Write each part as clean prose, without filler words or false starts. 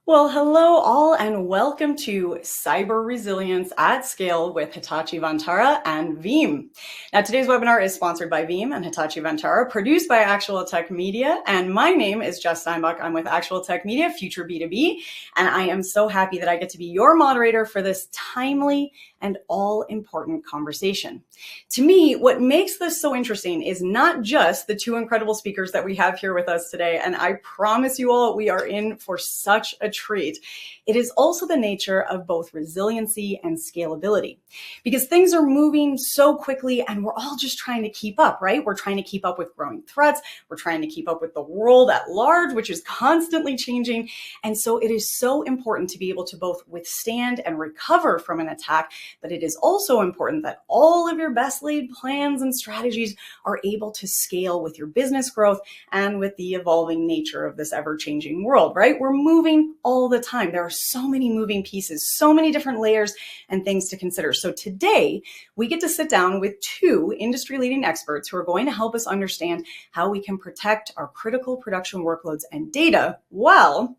Well, hello all and welcome to Cyber Resilience at Scale with Hitachi Vantara and Veeam. Now, today's webinar is sponsored by Veeam and Hitachi Vantara, produced by Actual Tech Media, and my name is Jess Steinbach. I'm with Actual Tech Media, Future B2B, and I am so happy that I get to be your moderator for this timely and all-important conversation. To me, what makes this so interesting is not just the two incredible speakers that we have here with us today, and I promise you all we are in for such a treat. It is also the nature of both resiliency and scalability, because things are moving so quickly and we're all just trying to keep up, right? We're trying to keep up with growing threats. We're trying to keep up with the world at large, which is constantly changing. And so it is so important to be able to both withstand and recover from an attack, but it is also important that all of your best laid plans and strategies are able to scale with your business growth and with the evolving nature of this ever-changing world, right? We're moving all the time. There are so many moving pieces, so many different layers and things to consider. So today we get to sit down with two industry-leading experts who are going to help us understand how we can protect our critical production workloads and data while,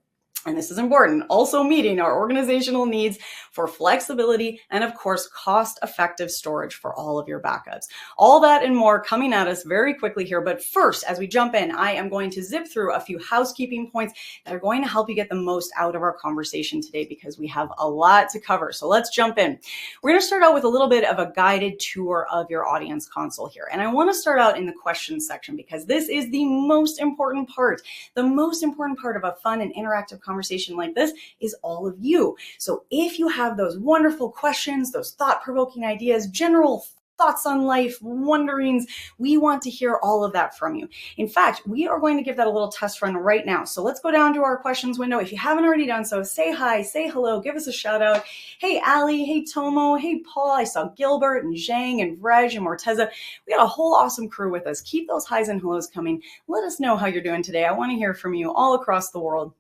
and this is important, also meeting our organizational needs for flexibility and, of course, cost-effective storage for all of your backups. All that and more coming at us very quickly here. But first, as we jump in, I am going to zip through a few housekeeping points that are going to help you get the most out of our conversation today because we have a lot to cover. So let's jump in. We're going to start out with a little bit of a guided tour of your audience console here. And I want to start out in the questions section because this is the most important part. The most important part of a fun and interactive conversation like this is all of you. So if you have those wonderful questions, those thought-provoking ideas, general thoughts on life, wonderings, we want to hear all of that from you. In fact, we are going to give that a little test run right now. So let's go down to our questions window. If you haven't already done so, say hi, say hello, give us a shout out. Hey, Ali, hey, Tomo, hey, Paul. I saw Gilbert and Zhang and Vrej and Morteza. We got a whole awesome crew with us. Keep those highs and hellos coming. Let us know how you're doing today. I want to hear from you all across the world.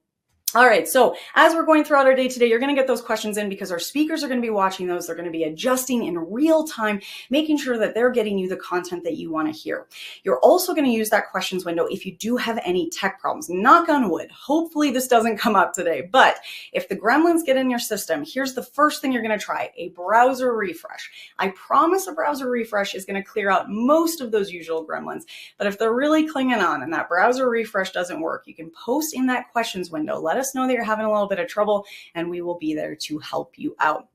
All right, so as we're going throughout our day today, you're going to get those questions in because our speakers are going to be watching those. They're going to be adjusting in real time, making sure that they're getting you the content that you want to hear. You're also going to use that questions window if you do have any tech problems. Knock on wood. Hopefully this doesn't come up today, but if the gremlins get in your system, here's the first thing you're going to try, a browser refresh. I promise a browser refresh is going to clear out most of those usual gremlins, but if they're really clinging on and that browser refresh doesn't work, you can post in that questions window. Let us know that you're having a little bit of trouble and we will be there to help you out.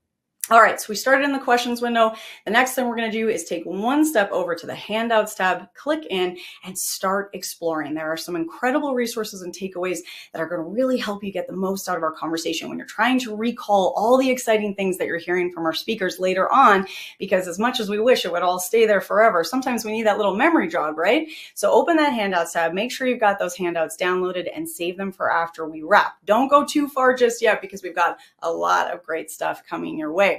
All right, so we started in the questions window. The next thing we're going to do is take one step over to the handouts tab, click in and start exploring. There are some incredible resources and takeaways that are going to really help you get the most out of our conversation when you're trying to recall all the exciting things that you're hearing from our speakers later on, because as much as we wish it would all stay there forever, sometimes we need that little memory jog, right? So open that handouts tab, make sure you've got those handouts downloaded and save them for after we wrap. Don't go too far just yet because we've got a lot of great stuff coming your way.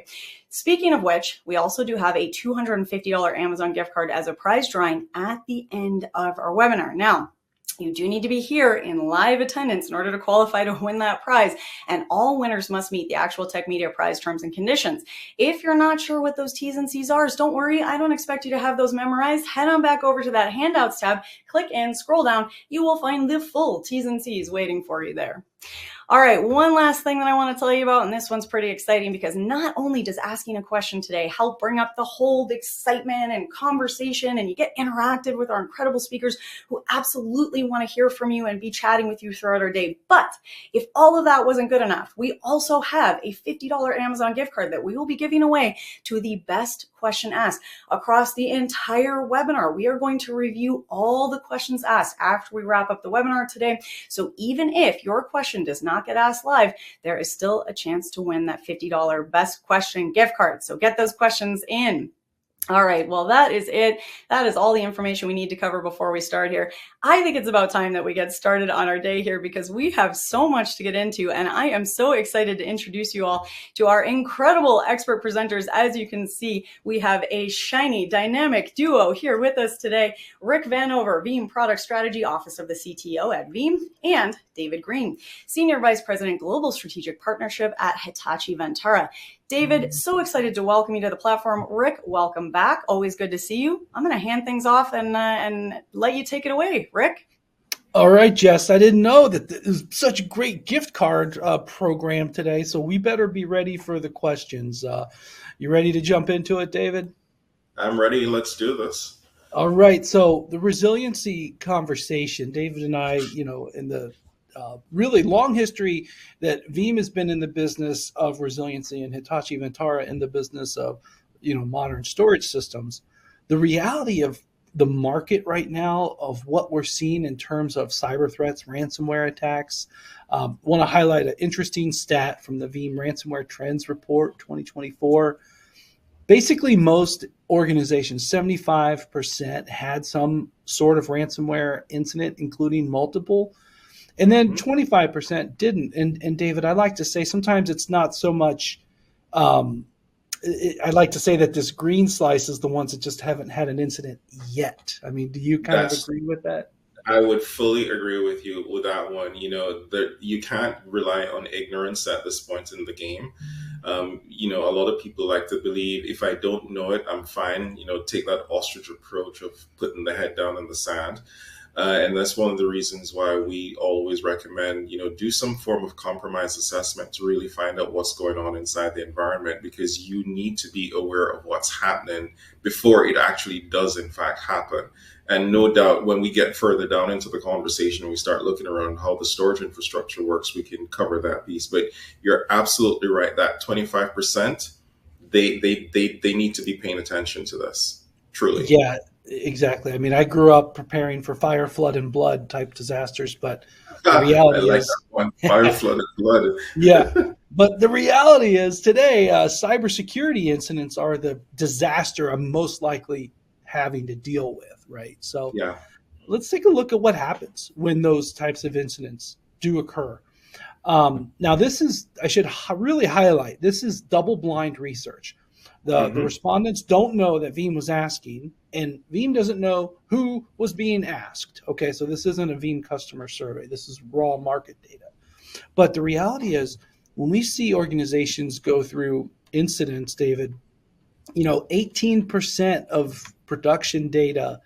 Speaking of which, we also do have a $250 Amazon gift card as a prize drawing at the end of our webinar. Now, you do need to be here in live attendance in order to qualify to win that prize, and all winners must meet the Actual Tech Media prize terms and conditions. If you're not sure what those T's and C's are, don't worry, I don't expect you to have those memorized. Head on back over to that handouts tab, click in, scroll down, you will find the full T's and C's waiting for you there. All right, one last thing that I want to tell you about, and this one's pretty exciting because not only does asking a question today help bring up the whole excitement and conversation, and you get interactive with our incredible speakers who absolutely want to hear from you and be chatting with you throughout our day. But if all of that wasn't good enough, we also have a $50 Amazon gift card that we will be giving away to the best question asked across the entire webinar. We are going to review all the questions asked after we wrap up the webinar today. So even if your question does not get asked live, there is still a chance to win that $50 best question gift card. So get those questions in. All right, well, that is it. That is all the information we need to cover before we start here. I think it's about time that we get started on our day here because we have so much to get into, and I am so excited to introduce you all to our incredible expert presenters. As you can see, we have a shiny, dynamic duo here with us today. Rick Vanover, Veeam Product Strategy, Office of the CTO at Veeam, and David Green, Senior Vice President, Global Strategic Partnership at Hitachi Vantara. David, so excited to welcome you to the platform. Rick, welcome back. Always good to see you. I'm going to hand things off and let you take it away. Rick? All right, Jess. I didn't know that it was such a great gift card program today, so we better be ready for the questions. You ready to jump into it, David? I'm ready. Let's do this. All right. So the resiliency conversation, David and I, in the really long history that Veeam has been in the business of resiliency and Hitachi Vantara in the business of, modern storage systems. The reality of the market right now of what we're seeing in terms of cyber threats, ransomware attacks. Want to highlight an interesting stat from the Veeam Ransomware Trends Report 2024. Basically, most organizations, 75%, had some sort of ransomware incident, including multiple, and then Mhm. 25% didn't. And David, I like to say sometimes it's not so much. Um, I like to say that this green slice is the ones that just haven't had an incident yet. I mean, do you kind of That's agree with that? I would fully agree with you with that one. That you can't rely on ignorance at this point in the game. A lot of people like to believe if I don't know it, I'm fine. Take that ostrich approach of putting the head down in the sand. And that's one of the reasons why we always recommend, do some form of compromise assessment to really find out what's going on inside the environment because you need to be aware of what's happening before it actually does, in fact, happen. And no doubt, when we get further down into the conversation, we start looking around how the storage infrastructure works, we can cover that piece. But you're absolutely right that 25%, they need to be paying attention to this, truly. Yeah, exactly. I mean, I grew up preparing for fire, flood, and blood type disasters, but the I reality like that is, one. Fire, flood, and blood. yeah. But the reality is today, cybersecurity incidents are the disaster I'm most likely having to deal with, right? So Yeah. let's take a look at what happens when those types of incidents do occur. Now, this is, I should really highlight, this is double blind research. The Hmm. respondents don't know that Veeam was asking, and Veeam doesn't know who was being asked. Okay, so this isn't a Veeam customer survey, this is raw market data. But the reality is, when we see organizations go through incidents, David, 18% of production data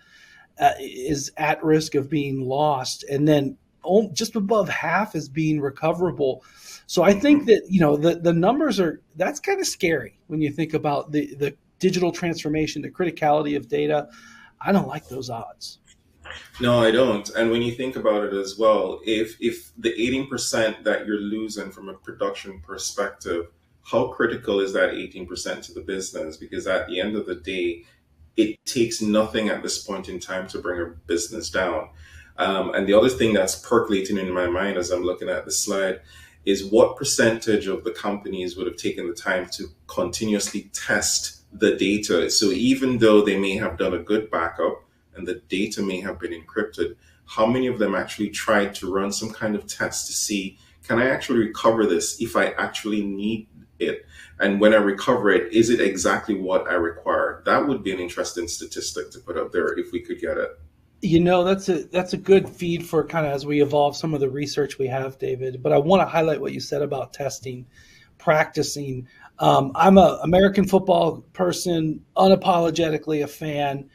is at risk of being lost, and then just above half is being recoverable. So I think Hmm. that the numbers are that's kind of scary when you think about the digital transformation, the criticality of data. I don't like those odds. No, I don't. And when you think about it as well, if the 18% that you're losing from a production perspective, how critical is that 18% to the business? Because at the end of the day, it takes nothing at this point in time to bring a business down. And the other thing that's percolating in my mind as I'm looking at the slide is what percentage of the companies would have taken the time to continuously test the data. So even though they may have done a good backup and the data may have been encrypted, how many of them actually tried to run some kind of test to see, can I actually recover this if I actually need it? And when I recover it, is it exactly what I require? That would be an interesting statistic to put up there if we could get it. That's a good feed for kind of as we evolve some of the research we have, David. But I want to highlight what you said about testing, practicing. I'm a American football person, unapologetically a fan.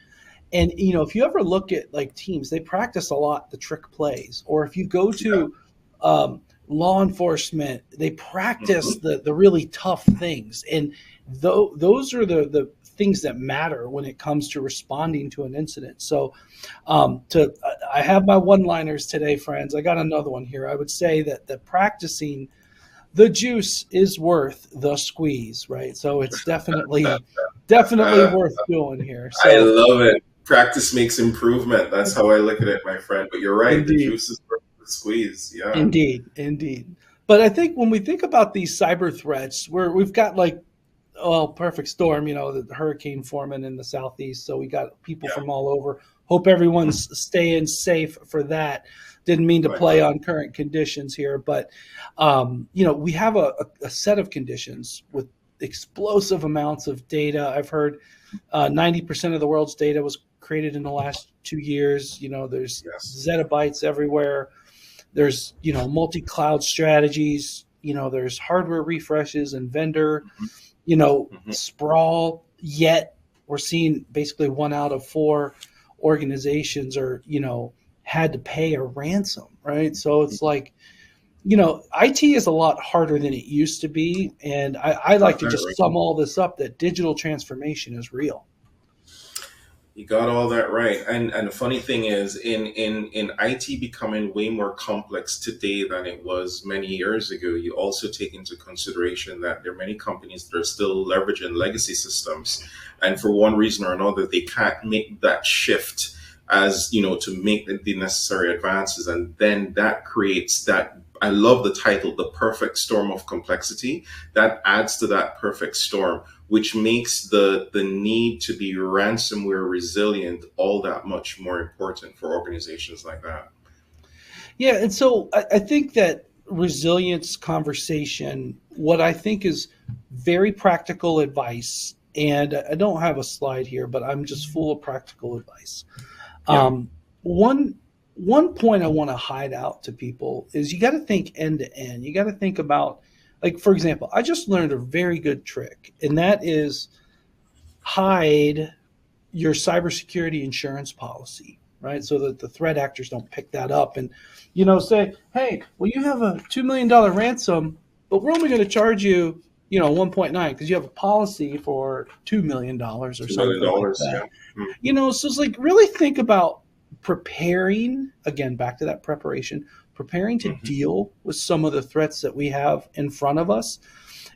And if you ever look at like teams, they practice a lot the trick plays. Or if you go Yeah. to law enforcement, they practice Mhm. the really tough things. And those are the things that matter when it comes to responding to an incident. So to I have my one-liners today, friends. I got another one here. I would say that the practicing the juice is worth the squeeze, right? So it's definitely Uh, worth doing here. I So love it. Practice makes improvement. That's how I look at it, my friend. But you're right. The indeed, juice is worth the squeeze. Yeah. indeed. But I think when we think about these cyber threats, we've got like perfect storm, the hurricane forming in the southeast. So we got people Yeah. from all over. Hope everyone's staying safe for that. Didn't mean to play Likewise. on current conditions here, but we have a set of conditions with explosive amounts of data. I've heard 90% of the world's data was created in the last 2 years. There's Yes. zettabytes everywhere. There's multi-cloud strategies. There's hardware refreshes and vendor Hmm. Hmm. sprawl, yet we're seeing basically 1 out of 4 organizations are, had to pay a ransom, right? So it's like, IT is a lot harder than it used to be. And I like to just sum all this up that digital transformation is real. You got all that right. And the funny thing is, in IT becoming way more complex today than it was many years ago, you also take into consideration that there are many companies that are still leveraging legacy systems. And for one reason or another, they can't make that shift to make the necessary advances. And then that creates that, I love the title, the perfect storm of complexity. That adds to that perfect storm, which makes the need to be ransomware resilient all that much more important for organizations like that. Yeah, and so I think that resilience conversation, what I think is very practical advice, and I don't have a slide here, but I'm just full of practical advice. Yeah. One point I want to hide out to people is you got to think end to end. You got to think about, like, for example, I just learned a very good trick, and that is hide your cybersecurity insurance policy, right? So that the threat actors don't pick that up and, say, hey, well, you have a $2 million ransom, but we're only going to charge you, 1.9 because you have a policy for $2 million or something like that. Yeah. So it's like really think about preparing, again, back to that preparation, preparing to deal with some of the threats that we have in front of us.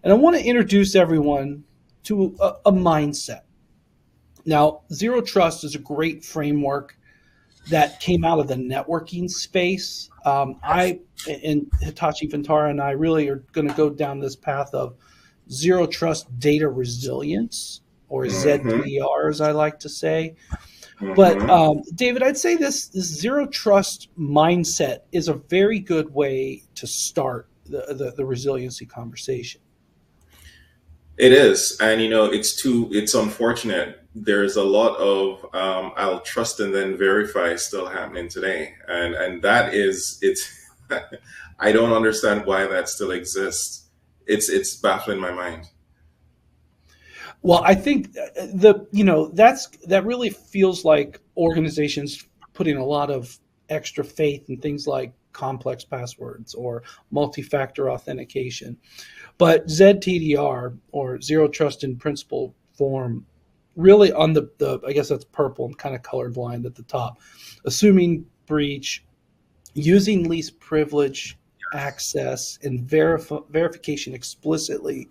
And I want to introduce everyone to a mindset. Now, Zero Trust is a great framework that came out of the networking space. I and Hitachi Vantara and I really are going to go down this path of Zero Trust data resilience, or ZDR, as I like to say. But David, I'd say this Zero Trust mindset is a very good way to start the resiliency conversation. It is, and it's unfortunate. There's a lot of I'll trust and then verify still happening today, and that is it's. I don't understand why that still exists. It's baffling my mind. Well, I think that really feels like organizations putting a lot of extra faith in things like complex passwords or multi-factor authentication. But ZTDR, or Zero Trust in Principle form, really on the I guess that's purple, I'm kind of colorblind at the top, assuming breach, using least privilege access, and verification explicitly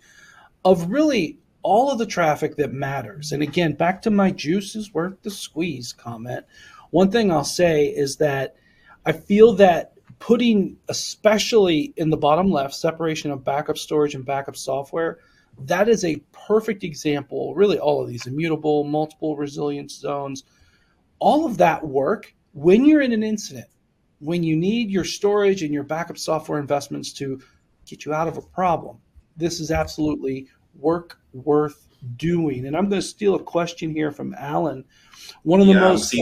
of really all of the traffic that matters. And again, back to my juice is worth the squeeze comment. One thing I'll say is that I feel that putting, especially in the bottom left, separation of backup storage and backup software, that is a perfect example, really all of these, immutable, multiple resilience zones, all of that work when you're in an incident, when you need your storage and your backup software investments to get you out of a problem. This is absolutely work worth doing. And I'm going to steal a question here from Alan. One of the most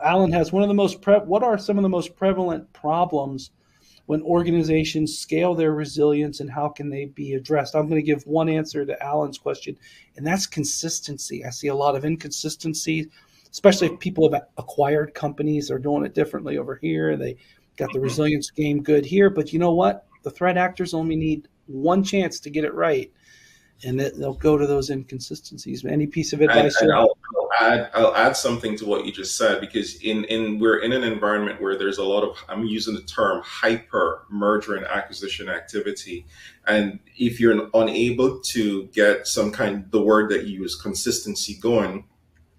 Alan has one of the most what are some of the most prevalent problems when organizations scale their resilience, and how can they be addressed? I'm going to give one answer to Alan's question, and that's consistency. I see a lot of inconsistency, especially if people have acquired companies. They're doing it differently over here. They got the resilience game good here, but you know what? The threat actors only need one chance to get it right, and they'll go to those inconsistencies. Any piece of advice? And I'll add something to what you just said, because we're in an environment where there's a lot of, I'm using the term, hyper merger and acquisition activity. And if you're unable to get the word that you use, consistency, going,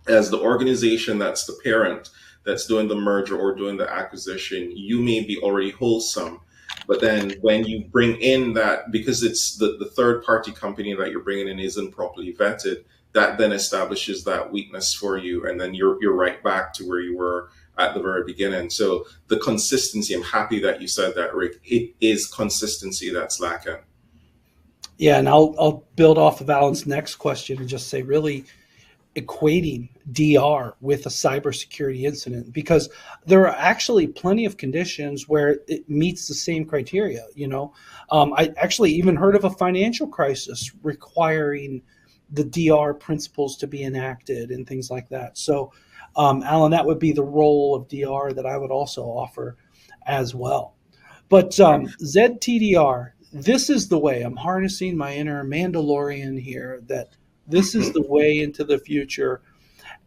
as the organization that's the parent that's doing the merger or doing the acquisition, you may be already wholesome. But then when you bring in that, because it's the third party company that you're bringing in isn't properly vetted, that then establishes that weakness for you. And then you're right back to where you were at the very beginning. So the consistency, I'm happy that you said that, Rick. It is consistency that's lacking. Yeah, and I'll build off of Alan's next question and just say, really equating DR with a cybersecurity incident, because there are actually plenty of conditions where it meets the same criteria. I actually even heard of a financial crisis requiring the DR principles to be enacted and things like that. So Alan, that would be the role of DR that I would also offer as well. But ZTDR, this is the way. I'm harnessing my inner Mandalorian here, that this is the way into the future.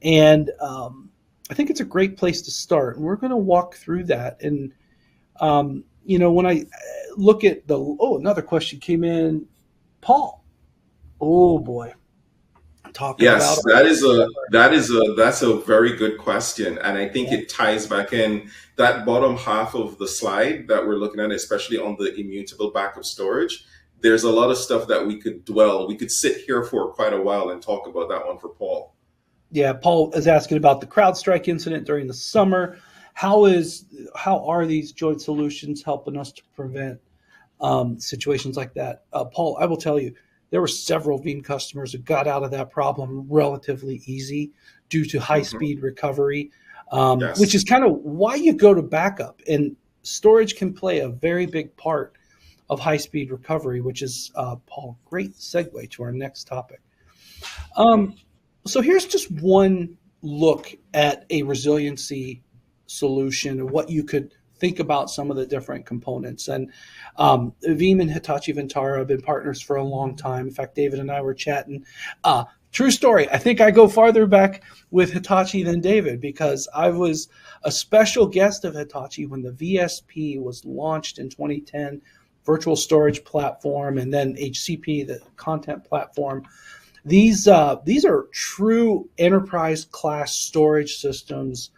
And I think it's a great place to start. And we're going to walk through that. And, when I look at another question came in. Paul. Oh, boy. Yes, that's a very good question, and I think it ties back in that bottom half of the slide that we're looking at, especially on the immutable backup storage. There's a lot of stuff that we could sit here for quite a while and talk about that one for Paul. Yeah, Paul is asking about the CrowdStrike incident during the summer. How are these joint solutions helping us to prevent situations like that? Paul, I will tell you, there were several Veeam customers who got out of that problem relatively easy due to high-speed recovery, which is kind of why you go to backup. And storage can play a very big part of high-speed recovery, which is, Paul, great segue to our next topic. So here's just one look at a resiliency solution and what you could think about some of the different components. And Veeam and Hitachi Vantara have been partners for a long time. In fact, David and I were chatting. True story. I think I go farther back with Hitachi than David, because I was a special guest of Hitachi when the VSP was launched in 2010, virtual storage platform, and then HCP, the content platform. These are true enterprise class storage systems,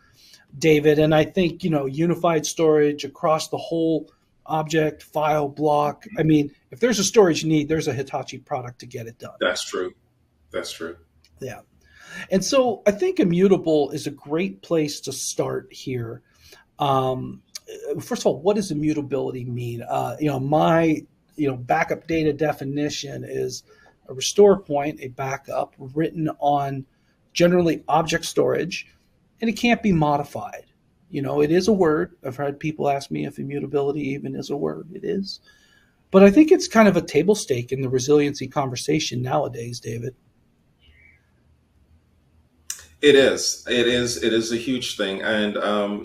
David, and I think, unified storage across the whole object file block. I mean, if there's a storage need, there's a Hitachi product to get it done. That's true. Yeah. And so I think immutable is a great place to start here. First of all, what does immutability mean? My backup data definition is a restore point, a backup written on generally object storage, and it can't be modified. It is a word. I've had people ask me if immutability even is a word. It is. But I think it's kind of a table stake in the resiliency conversation nowadays, David. It is a huge thing, and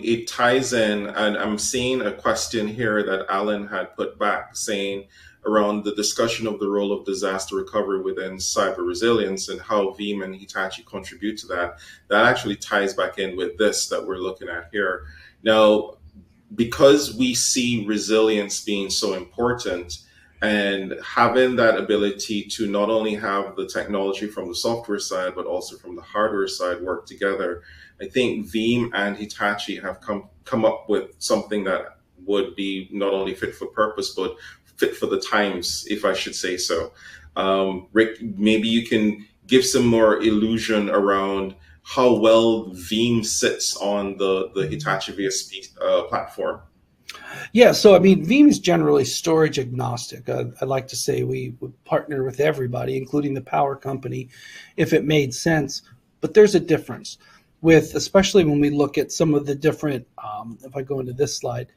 it ties in, and I'm seeing a question here that Alan had put back saying around the discussion of the role of disaster recovery within cyber resilience and how Veeam and Hitachi contribute to that. That actually ties back in with this that we're looking at here. Now, because we see resilience being so important, and having that ability to not only have the technology from the software side, but also from the hardware side work together, I think Veeam and Hitachi have come up with something that would be not only fit for purpose, but fit for the times, if I should say so. Rick, maybe you can give some more illusion around how well Veeam sits on the Hitachi VSP platform. Yeah, so Veeam is generally storage agnostic. I like to say we would partner with everybody, including the power company, if it made sense. But there's a difference especially when we look at some of the different, if I go into this slide,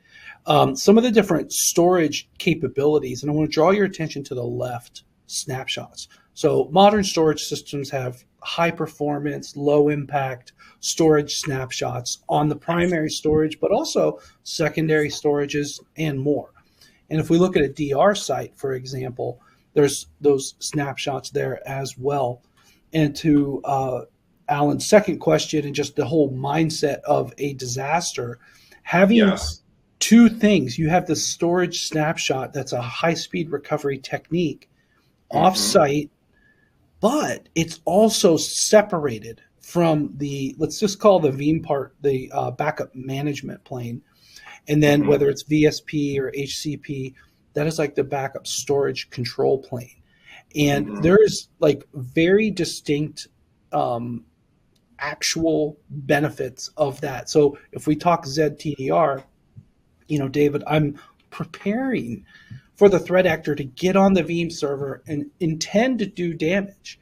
some of the different storage capabilities. And I want to draw your attention to the left, snapshots. So modern storage systems have high performance, low impact storage snapshots on the primary storage, but also secondary storages and more. And if we look at a DR site, for example, there's those snapshots there as well. And to Alan's second question, and just the whole mindset of a disaster, having two things. You have the storage snapshot that's a high-speed recovery technique off-site, but it's also separated from the, let's just call the Veeam part, the backup management plane. And then whether it's VSP or HCP, that is like the backup storage control plane. And there's like very distinct actual benefits of that. So if we talk ZTDR, David, I'm preparing for the threat actor to get on the Veeam server and intend to do damage.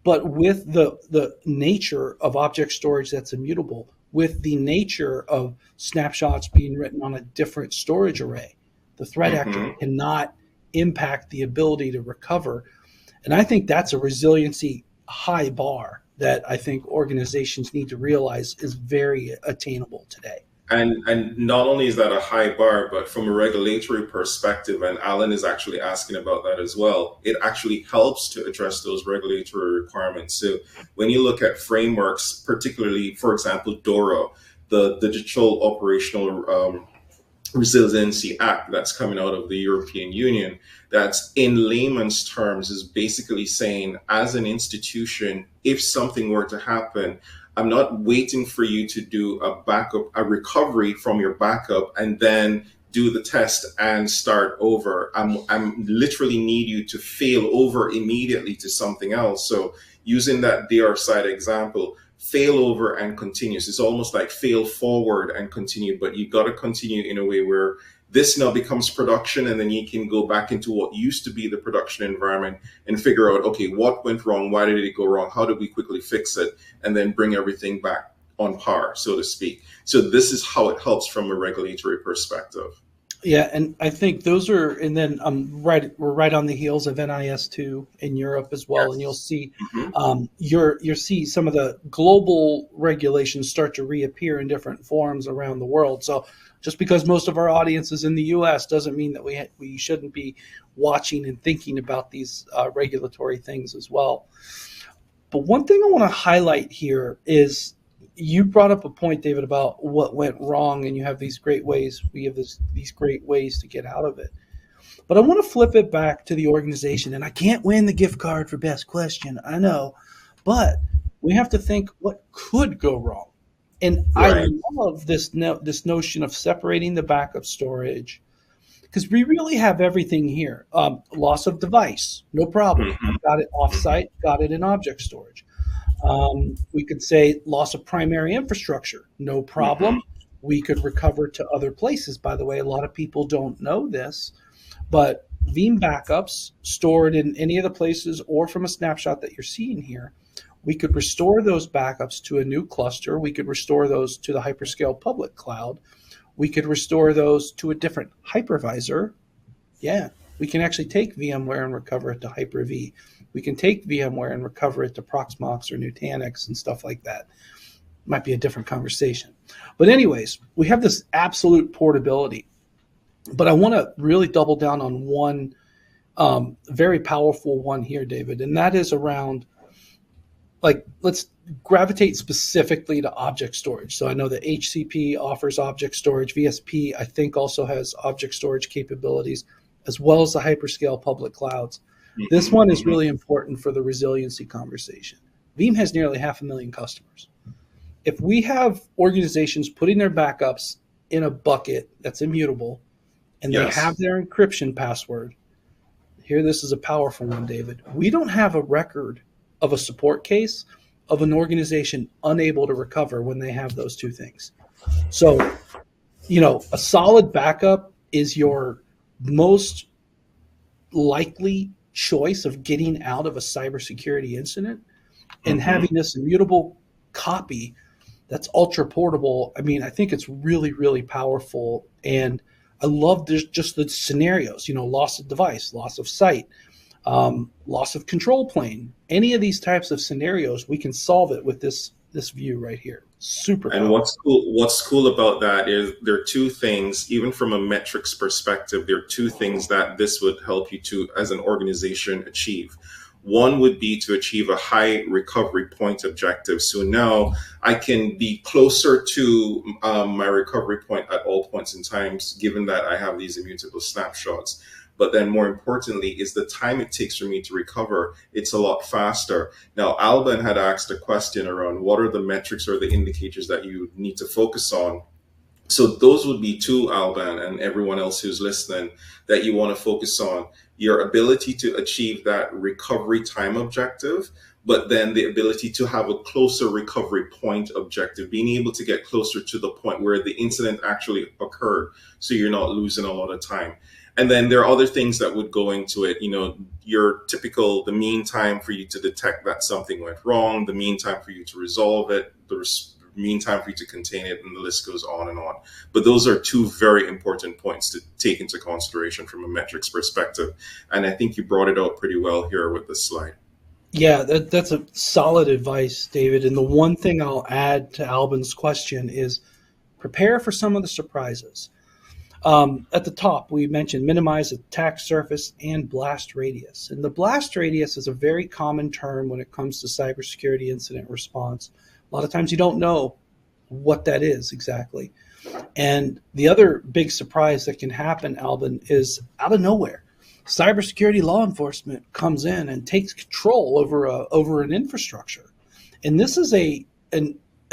But with the nature of object storage that's immutable, with the nature of snapshots being written on a different storage array, the threat actor cannot impact the ability to recover. And I think that's a resiliency high bar that I think organizations need to realize is very attainable today. And not only is that a high bar, but from a regulatory perspective, and Alan is actually asking about that as well, it actually helps to address those regulatory requirements. So when you look at frameworks, particularly, for example, DORA, the Digital Operational Resiliency Act that's coming out of the European Union, that's in layman's terms is basically saying, as an institution, if something were to happen, I'm not waiting for you to do a recovery from your backup and then do the test and start over. I'm literally need you to fail over immediately to something else. So using that DR side example, fail over and continue. So it's almost like fail forward and continue, but you got to continue in a way where this now becomes production, and then you can go back into what used to be the production environment and figure out, okay, what went wrong? Why did it go wrong? How did we quickly fix it? And then bring everything back on par, so to speak. So this is how it helps from a regulatory perspective. Yeah, and I think those are, and then we're right on the heels of NIS2 in Europe as well, yes. And you'll see, you'll see some of the global regulations start to reappear in different forms around the world. So just because most of our audience is in the U.S. doesn't mean that we shouldn't be watching and thinking about these regulatory things as well. But one thing I want to highlight here is, you brought up a point, David, about what went wrong, and you have these great ways. We have these great ways to get out of it. But I want to flip it back to the organization, and I can't win the gift card for best question, I know, but we have to think what could go wrong. And right. I love this notion of separating the backup storage, because we really have everything here. Loss of device, no problem. Got it offsite, got it in object storage. We could say loss of primary infrastructure, no problem. We could recover to other places. By the way, a lot of people don't know this, but Veeam backups stored in any of the places or from a snapshot that you're seeing here, we could restore those backups to a new cluster. We could restore those to the hyperscale public cloud. We could restore those to a different hypervisor. Yeah, we can actually take VMware and recover it to Hyper-V. We can take VMware and recover it to Proxmox or Nutanix and stuff like that. Might be a different conversation. But anyways, we have this absolute portability. But I want to really double down on one very powerful one here, David, and that is around, like, let's gravitate specifically to object storage. So I know that HCP offers object storage. VSP, I think, also has object storage capabilities, as well as the hyperscale public clouds. This one is really important for the resiliency conversation. Veeam has nearly 500,000 customers. If we have organizations putting their backups in a bucket that's immutable, and yes, they have their encryption password, here, this is a powerful one, David. We don't have a record of a support case of an organization unable to recover when they have those two things. So, a solid backup is your most likely choice of getting out of a cybersecurity incident, and having this immutable copy that's ultra portable. I mean, I think it's really, really powerful. And I love just the scenarios, loss of device, loss of site, loss of control plane, any of these types of scenarios, we can solve it with this view right here. Super powerful. And what's cool about that is there are two things, even from a metrics perspective, there are two things that this would help you to, as an organization, achieve. One would be to achieve a high recovery point objective. So now I can be closer to my recovery point at all points in times, given that I have these immutable snapshots. But then more importantly is the time it takes for me to recover. It's a lot faster. Now, Alban had asked a question around what are the metrics or the indicators that you need to focus on. So those would be two, Alban, and everyone else who's listening, that you want to focus on. Your ability to achieve that recovery time objective, but then the ability to have a closer recovery point objective, being able to get closer to the point where the incident actually occurred, so you're not losing a lot of time. And then there are other things that would go into it. Your typical, the mean time for you to detect that something went wrong, the mean time for you to resolve it, the mean time for you to contain it, and the list goes on and on. But those are two very important points to take into consideration from a metrics perspective. And I think you brought it out pretty well here with this slide. Yeah, that's a solid advice, David. And the one thing I'll add to Albin's question is prepare for some of the surprises. At the top, we mentioned minimize attack surface and blast radius. And the blast radius is a very common term when it comes to cybersecurity incident response. A lot of times you don't know what that is exactly. And the other big surprise that can happen, Albin, is out of nowhere. Cybersecurity law enforcement comes in and takes control over an infrastructure. And this is a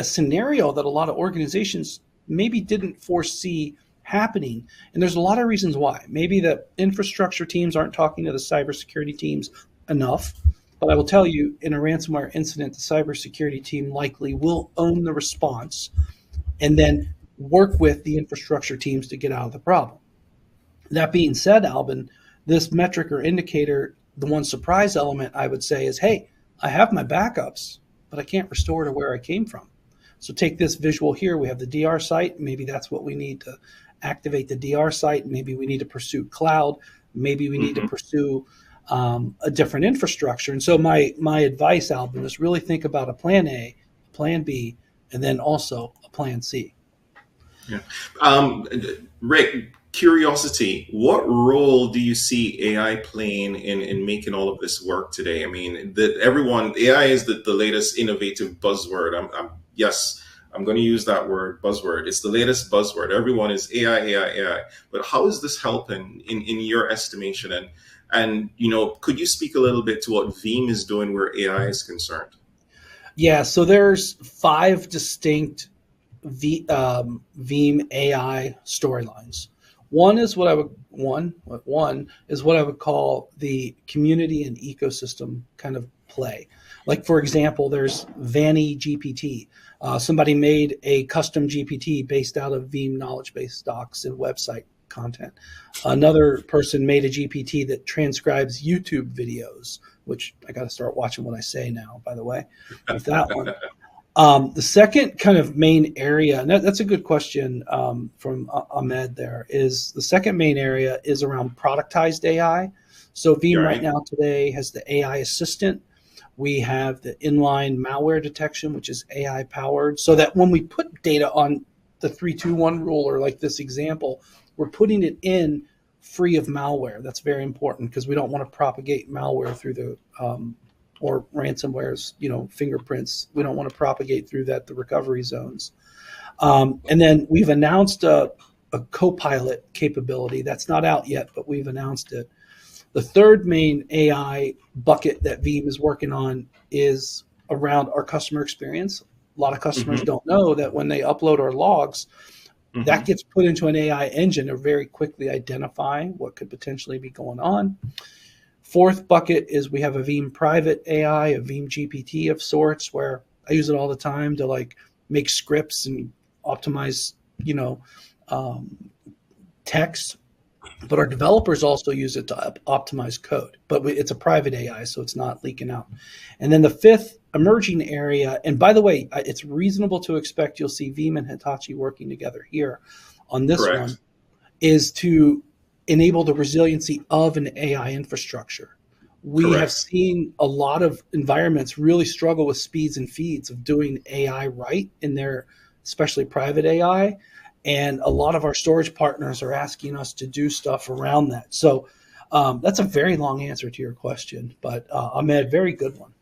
scenario that a lot of organizations maybe didn't foresee happening. And there's a lot of reasons why. Maybe the infrastructure teams aren't talking to the cybersecurity teams enough. But I will tell you, in a ransomware incident, the cybersecurity team likely will own the response and then work with the infrastructure teams to get out of the problem. That being said, Albin, this metric or indicator, the one surprise element I would say is, hey, I have my backups, but I can't restore to where I came from. So take this visual here. We have the DR site. Maybe that's what we need to activate the DR site. Maybe we need to pursue cloud. Maybe we need to pursue a different infrastructure. And so my advice, Albin, is really think about a plan A, a plan B, and then also a plan C. Yeah. Rick, curiosity, what role do you see AI playing in making all of this work today? I mean, AI is the latest innovative buzzword. I'm going to use that word, buzzword. It's the latest buzzword. Everyone is AI, AI, AI. But how is this helping in your estimation? And could you speak a little bit to what Veeam is doing where AI is concerned? Yeah, so there's 5 distinct Veeam AI storylines. One is what I would call the community and ecosystem kind of play. Like, for example, there's Vanny GPT. Somebody made a custom GPT based out of Veeam knowledge base docs and website content. Another person made a GPT that transcribes YouTube videos, which I got to start watching what I say now, by the way, with that one. The second kind of main area, and that's a good question from Ahmed there, is the second main area is around productized AI. So Veeam right now today has the AI assistant. We have the inline malware detection, which is AI powered, so that when we put data on the 3-2-1 rule, or like this example, we're putting it in free of malware. That's very important because we don't want to propagate malware through the or ransomware's fingerprints. We don't want to propagate through the recovery zones. And then we've announced a co-pilot capability that's not out yet, but we've announced it. The third main AI bucket that Veeam is working on is around our customer experience. A lot of customers don't know that when they upload our logs, that gets put into an AI engine to very quickly identify what could potentially be going on. Fourth bucket is we have a Veeam private AI, a Veeam GPT of sorts, where I use it all the time to make scripts and optimize, text. But our developers also use it to optimize code. But it's a private AI, so it's not leaking out. And then the fifth emerging area, and by the way, it's reasonable to expect you'll see Veeam and Hitachi working together here on this one, is to enable the resiliency of an AI infrastructure. We have seen a lot of environments really struggle with speeds and feeds of doing AI right in their, especially private AI. And a lot of our storage partners are asking us to do stuff around that. So that's a very long answer to your question, but Ahmed, very good one.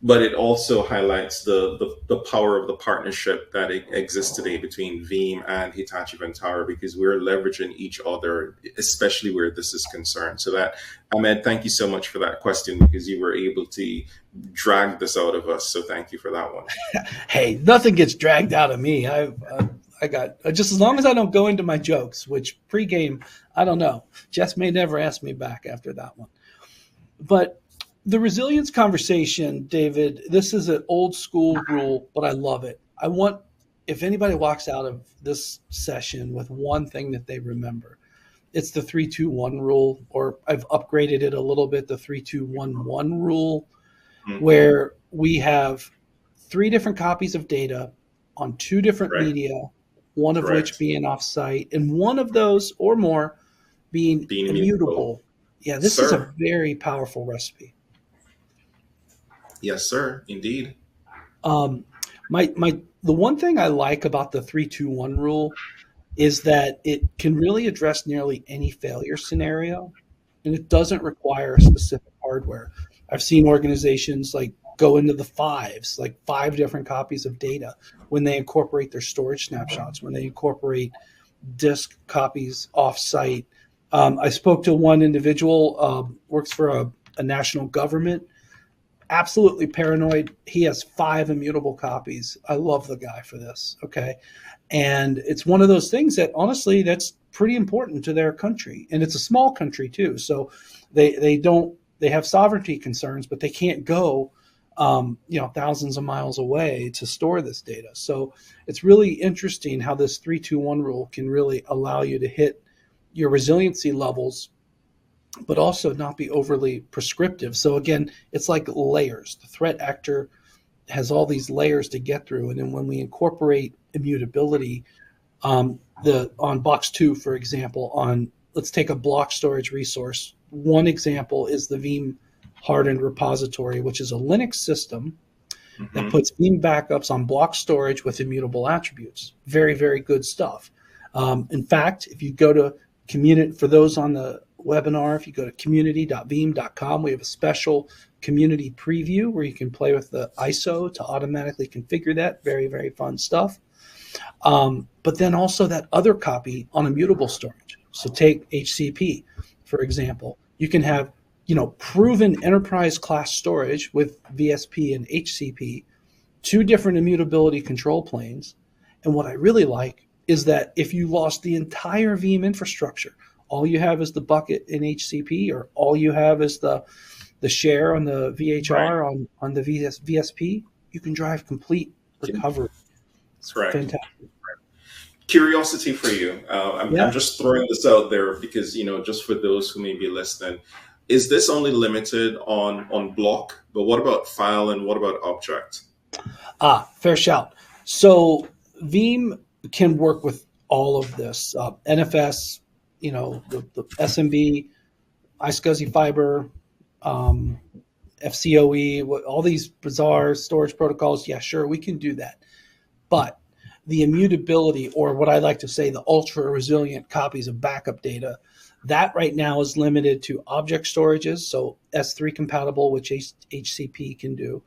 But it also highlights the power of the partnership that exists today between Veeam and Hitachi Vantara, because we're leveraging each other, especially where this is concerned. So that, Ahmed, thank you so much for that question, because you were able to drag this out of us. So thank you for that one. Hey, nothing gets dragged out of me. I got, just as long as I don't go into my jokes, which pregame, I don't know. Jess may never ask me back after that one. But the resilience conversation, David, this is an old school rule, but I love it. I want, if anybody walks out of this session with one thing that they remember, it's the 3-2-1 rule, or I've upgraded it a little bit, the 3-2-1-1 rule, where we have 3 different copies of data on 2 different media, one of which being offsite, and one of those or more being immutable. Yeah, this is a very powerful recipe. Yes, sir. Indeed. Um, the one thing I like about the 3-2-1 rule is that it can really address nearly any failure scenario, and it doesn't require specific hardware. I've seen organizations like go into the fives, like 5 different copies of data when they incorporate their storage snapshots, when they incorporate disk copies offsite. I spoke to one individual, works for a national government, absolutely paranoid. He has 5 immutable copies. I love the guy for this. Okay. And it's one of those things that honestly, that's pretty important to their country. And it's a small country too. So they have sovereignty concerns, but they can't go, thousands of miles away to store this data. So it's really interesting how this 3-2-1 rule can really allow you to hit your resiliency levels, but also not be overly prescriptive. So again, it's like layers. The threat actor has all these layers to get through. And then when we incorporate immutability, on box 2, for example, let's take a block storage resource. One example is the Veeam hardened repository, which is a Linux system that puts Veeam backups on block storage with immutable attributes. Very, very good stuff. In fact, if you go to for those on the webinar, if you go to community.veeam.com, we have a special community preview where you can play with the ISO to automatically configure that. Very, very fun stuff. But then also that other copy on immutable storage. So take HCP, for example. You can have, proven enterprise class storage with VSP and HCP, 2 different immutability control planes. And what I really like is that if you lost the entire Veeam infrastructure, all you have is the bucket in HCP, or all you have is the share on the VHR on the VSP, you can drive complete recovery. That's correct. Fantastic. Curiosity for you. I'm just throwing this out there because, just for those who may be listening, is this only limited on block? But what about file and what about object? Fair shout. So Veeam can work with all of this. NFS, the SMB, iSCSI fiber, FCOE, all these bizarre storage protocols. Yeah, sure, we can do that. But the immutability, or what I like to say, the ultra resilient copies of backup data, that right now is limited to object storages. So S3 compatible, which HCP can do.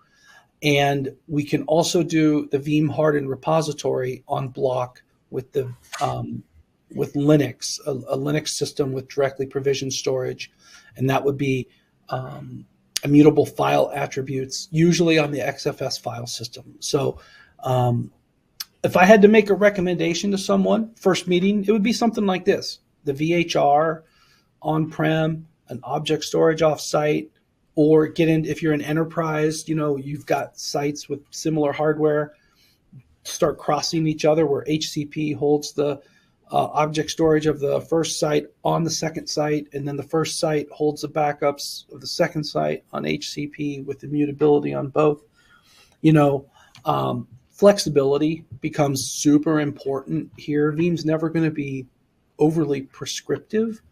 And we can also do the Veeam hardened repository on block with the with Linux, a Linux system with directly provisioned storage, and that would be immutable file attributes, usually on the XFS file system. So if I had to make a recommendation to someone, first meeting, it would be something like this: the VHR on-prem, an object storage off-site, or if you're an enterprise, you've got sites with similar hardware, start crossing each other where HCP holds the object storage of the first site on the second site, and then the first site holds the backups of the second site on HCP with immutability on both. Flexibility becomes super important here. Veeam's never going to be overly prescriptive.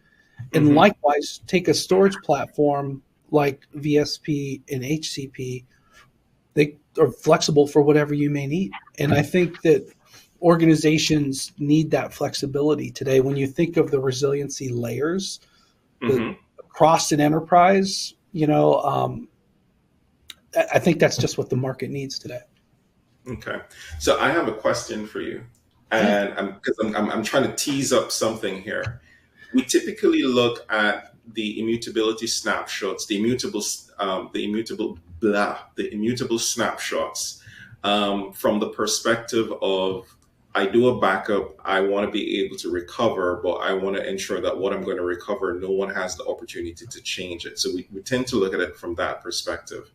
And likewise, take a storage platform like VSP and HCP. They are flexible for whatever you may need. And I think that organizations need that flexibility today. When you think of the resiliency layers across an enterprise, I think that's just what the market needs today. Okay. So I have a question for you. And I'm trying to tease up something here. We typically look at the immutability snapshots, the immutable snapshots from the perspective of, I do a backup, I want to be able to recover, but I want to ensure that what I'm going to recover, no one has the opportunity to change it. So we tend to look at it from that perspective.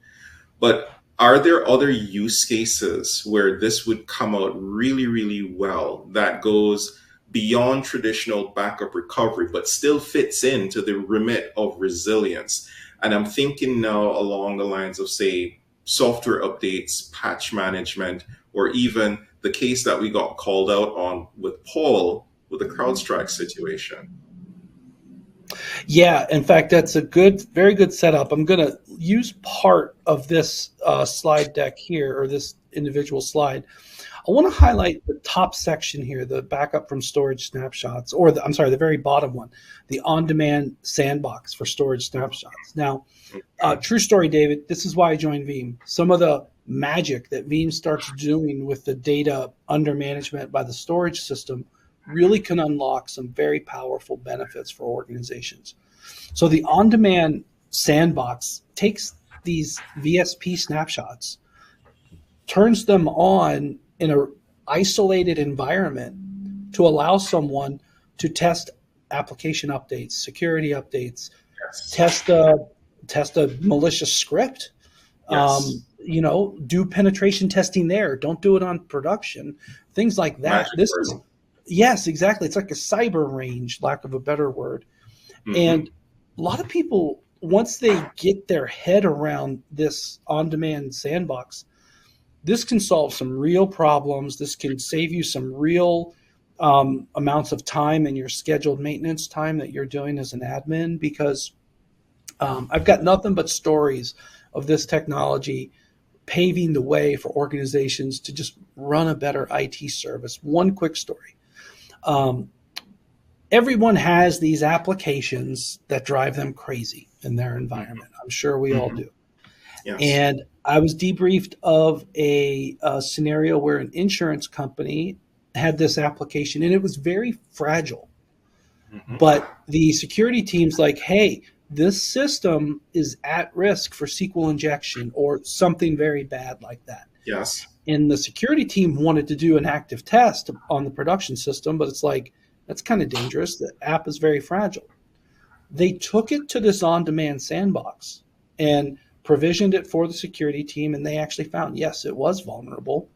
But are there other use cases where this would come out really, really well that goes beyond traditional backup recovery, but still fits into the remit of resilience? And I'm thinking now along the lines of, say, software updates, patch management, or even the case that we got called out on with Paul with the CrowdStrike situation. Yeah, in fact, that's a very good setup. I'm going to use part of this slide deck here, or this individual slide. I want to highlight the top section here, the backup from storage snapshots, or I'm sorry, the very bottom one, the on-demand sandbox for storage snapshots. Now, true story, David, this is why I joined Veeam. Some of the magic that Veeam starts doing with the data under management by the storage system really can unlock some very powerful benefits for organizations. So the on-demand sandbox takes these VSP snapshots, turns them on in an isolated environment to allow someone to test application updates, security updates, test a malicious script, do penetration testing there. Don't do it on production, things like that. Yes, exactly. It's like a cyber range, lack of a better word. Mm-hmm. And a lot of people, once they get their head around this on-demand sandbox, this can solve some real problems. This can save you some real amounts of time in your scheduled maintenance time that you're doing as an admin, because I've got nothing but stories of this technology paving the way for organizations to just run a better IT service. One quick story. Everyone has these applications that drive them crazy in their environment. I'm sure we all do. Yes. And I was debriefed of a scenario where an insurance company had this application, and it was very fragile. Mm-hmm. But the security team's like, hey, this system is at risk for SQL injection or something very bad like that. Yes. And the security team wanted to do an active test on the production system, but it's like, that's kind of dangerous. The app is very fragile. They took it to this on-demand sandbox and provisioned it for the security team, and they actually found, yes, it was vulnerable.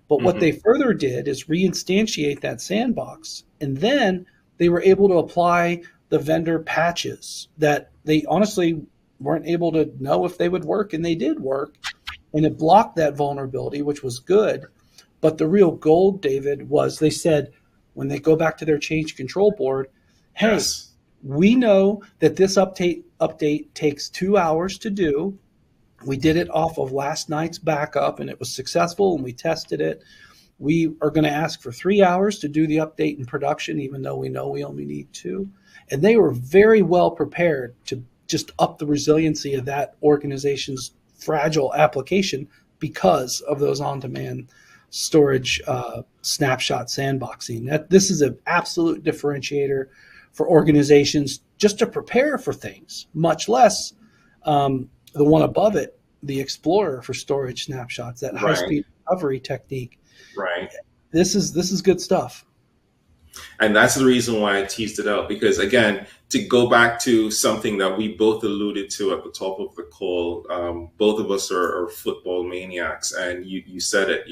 But what they further did is reinstantiate that sandbox, and then they were able to apply the vendor patches that they honestly weren't able to know if they would work, and they did work, and it blocked that vulnerability, which was good. But the real gold, David, was they said when they go back to their change control board, hey, yes, we know that this update takes 2 hours to do. We did it off of last night's backup, and it was successful, and we tested it. We are going to ask for 3 hours to do the update in production, even though we know we only need 2. And they were very well prepared to just up the resiliency of that organization's fragile application because of those on-demand storage snapshot sandboxing. This is an absolute differentiator for organizations just to prepare for things, much less the one above it, the Explorer for storage snapshots, that high-speed recovery technique. Right. This is good stuff. And that's the reason why I teased it out, because again, to go back to something that we both alluded to at the top of the call, both of us are football maniacs, and you said it,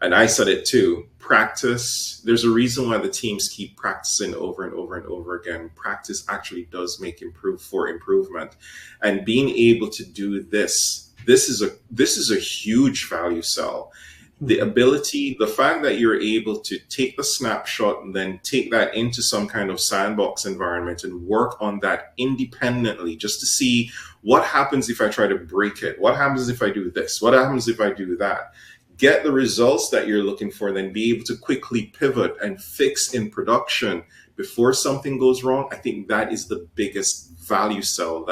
and I said it too. Practice. There's a reason why the teams keep practicing over and over and over again. Practice actually does make improvement, and being able to do this is a huge value sell. The ability, the fact that you're able to take the snapshot and then take that into some kind of sandbox environment and work on that independently, just to see what happens if I try to break it. What happens if I do this? What happens if I do that? Get the results that you're looking for, and then be able to quickly pivot and fix in production before something goes wrong. I think that is the biggest value sell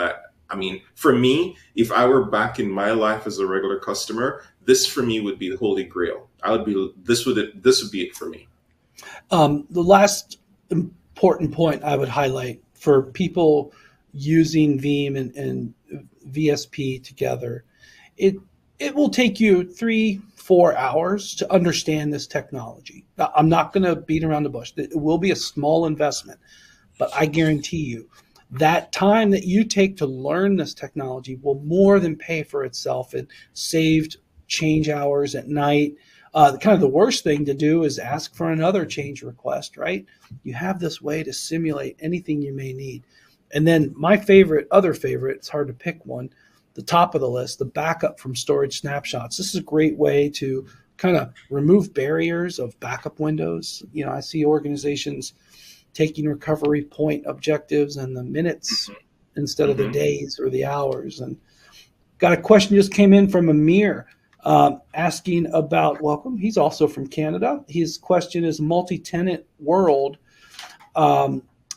for me, if I were back in my life as a regular customer, this for me would be the holy grail. This would be it for me. The last important point I would highlight for people using Veeam and VSP together, it will take you 3-4 hours to understand this technology. I'm not going to beat around the bush. It will be a small investment, but I guarantee you that time that you take to learn this technology will more than pay for itself in saved change hours at night. Kind of the worst thing to do is ask for another change request, right? You have this way to simulate anything you may need. And then my other favorite, it's hard to pick one, the top of the list, the backup from storage snapshots. This is a great way to kind of remove barriers of backup windows. I see organizations taking recovery point objectives and the minutes instead of the days or the hours. And got a question just came in from Amir asking about, welcome, he's also from Canada. His question is, multi-tenant world,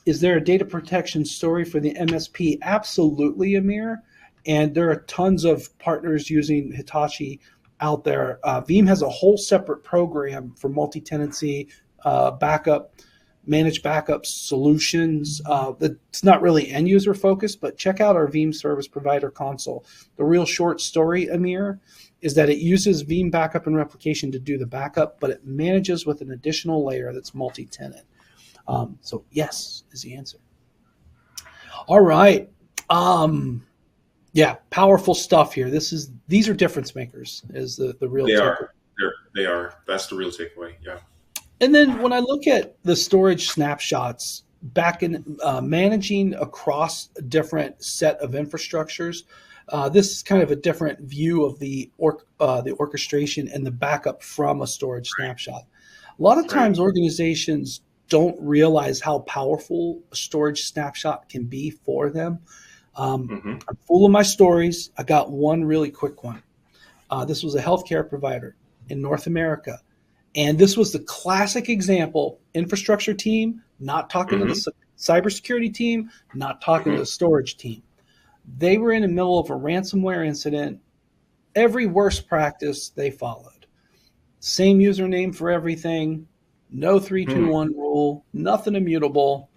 is there a data protection story for the MSP? Absolutely, Amir. And there are tons of partners using Hitachi out there. Veeam has a whole separate program for multi-tenancy backup, managed backup solutions. It's not really end user focused, but check out our Veeam service provider console. The real short story, Amir, is that it uses Veeam backup and replication to do the backup, but it manages with an additional layer that's multi-tenant. So yes is the answer. All right. Yeah, powerful stuff here. These are difference makers is the real takeaway. They are. That's the real takeaway. Yeah. And then when I look at the storage snapshots back in managing across a different set of infrastructures, this is kind of a different view of the orchestration and the backup from a storage snapshot. A lot of times organizations don't realize how powerful a storage snapshot can be for them. I'm full of my stories. I got one really quick one. This was a healthcare provider in North America. And this was the classic example, infrastructure team, not talking to the cybersecurity team, not talking to the storage team. They were in the middle of a ransomware incident. Every worst practice they followed. Same username for everything, no 3-2-1 rule, nothing immutable.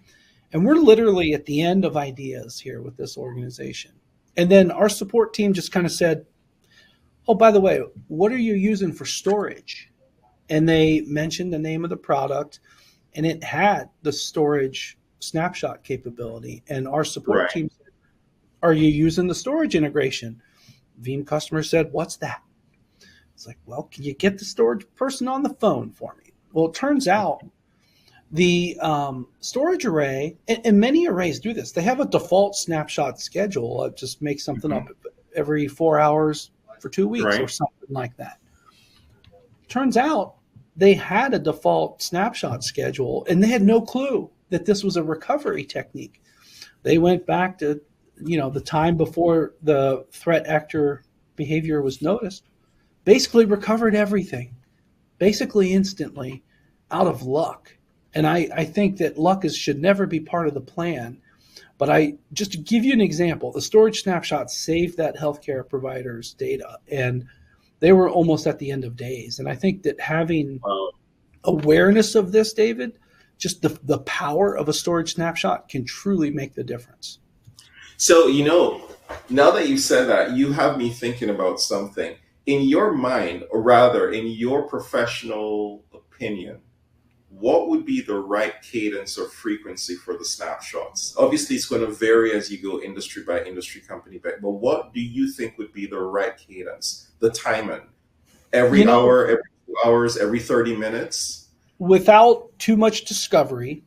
And we're literally at the end of ideas here with this organization. And then our support team just kind of said, oh, by the way, what are you using for storage? And they mentioned the name of the product, and it had the storage snapshot capability. And our support team said, are you using the storage integration? Veeam customer said, what's that? It's like, well, can you get the storage person on the phone for me? Well, it turns out the storage array, and many arrays do this, they have a default snapshot schedule. Just make something up every 4 hours for 2 weeks or something like that. Turns out they had a default snapshot schedule, and they had no clue that this was a recovery technique. They went back to, the time before the threat actor behavior was noticed, basically recovered everything, basically instantly out of luck. And I think that luck should never be part of the plan. But just to give you an example, the storage snapshot saved that healthcare provider's data, and they were almost at the end of days. And I think that having awareness of this, David, just the power of a storage snapshot can truly make the difference. So, now that you said that, you have me thinking about something. In your mind, or rather in your professional opinion, what would be the right cadence or frequency for the snapshots? Obviously, it's going to vary as you go industry by industry, company by, but what do you think would be the right cadence, the timing? Every hour, every 2 hours, every 30 minutes? Without too much discovery,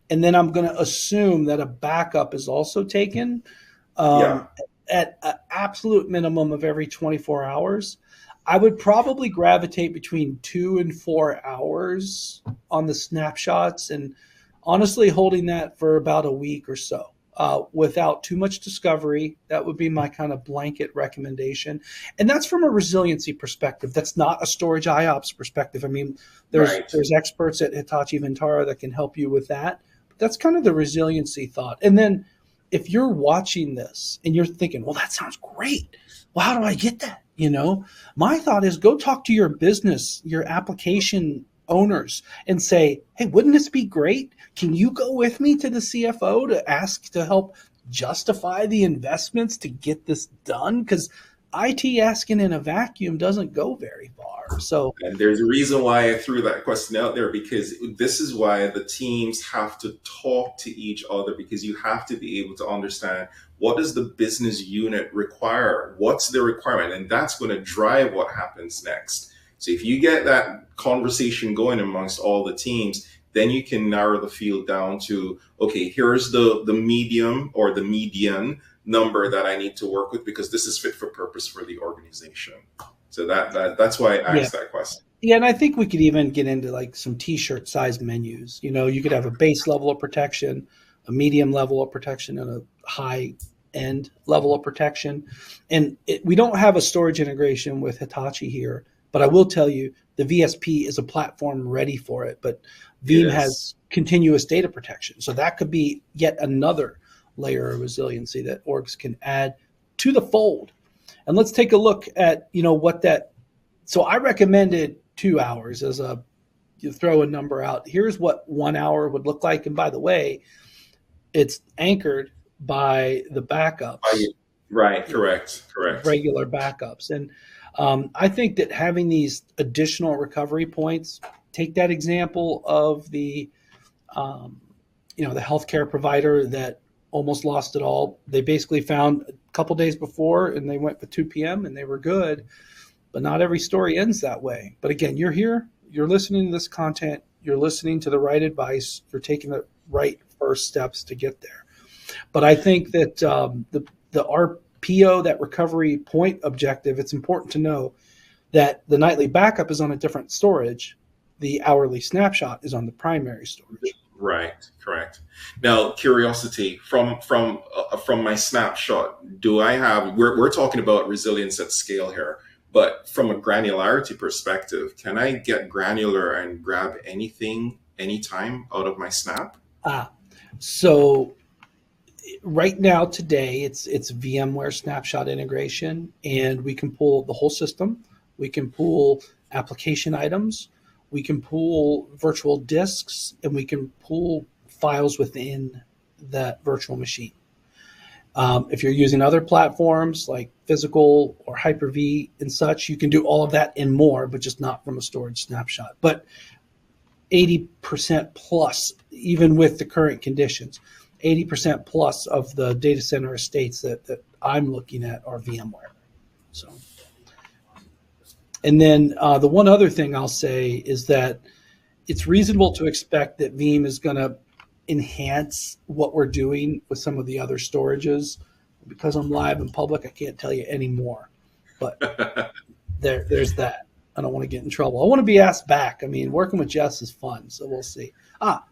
and then I'm going to assume that a backup is also taken at an absolute minimum of every 24 hours. I would probably gravitate between 2 and 4 hours on the snapshots, and honestly holding that for about a week or so without too much discovery. That would be my kind of blanket recommendation. And that's from a resiliency perspective. That's not a storage IOPS perspective. I mean, there's experts at Hitachi Vantara that can help you with that. But that's kind of the resiliency thought. And then if you're watching this and you're thinking, well, that sounds great. Well, how do I get that? My thought is go talk to your business, your application owners, and say, hey, wouldn't this be great? Can you go with me to the CFO to ask to help justify the investments to get this done? Because IT asking in a vacuum doesn't go very far. So, and there's a reason why I threw that question out there, because this is why the teams have to talk to each other, because you have to be able to understand what does the business unit require? What's the requirement? And that's going to drive what happens next. So if you get that conversation going amongst all the teams, then you can narrow the field down to, okay, here's the medium or the median number that I need to work with, because this is fit for purpose for the organization. So that's why I asked that question. Yeah, and I think we could even get into like some t-shirt size menus. You could have a base level of protection, a medium level of protection, and a high end level of protection. And we don't have a storage integration with Hitachi here, but I will tell you the VSP is a platform ready for it. But Veeam Yes. has continuous data protection. So that could be yet another layer of resiliency that orgs can add to the fold. And let's take a look at, what that. So I recommended 2 hours as you throw a number out. Here's what 1 hour would look like. And by the way, it's anchored by the backups, Right. Correct. Correct. regular backups. And I think that having these additional recovery points, take that example of the healthcare provider that almost lost it all. They basically found a couple days before and they went with 2 p.m. and they were good. But not every story ends that way. But again, you're here, you're listening to this content, you're listening to the right advice, you're taking the right first steps to get there. But I think that the RPO, that recovery point objective, it's important to know that the nightly backup is on a different storage. The hourly snapshot is on the primary storage. Right, correct. Now, curiosity from my snapshot, do I have? We're talking about resilience at scale here, but from a granularity perspective, can I get granular and grab anything, anytime out of my snap? So right now, today, it's VMware snapshot integration, and we can pull the whole system. We can pull application items. We can pull virtual disks, and we can pull files within that virtual machine. If you're using other platforms like Physical or Hyper-V and such, you can do all of that and more, but just not from a storage snapshot. But 80% plus, even with the current conditions, 80% plus of the data center estates that I'm looking at are VMware. So. And then the one other thing I'll say is that it's reasonable to expect that Veeam is going to enhance what we're doing with some of the other storages. Because I'm live in public, I can't tell you any more. But there's that. I don't want to get in trouble. I want to be asked back. I mean, working with Jess is fun, so we'll see.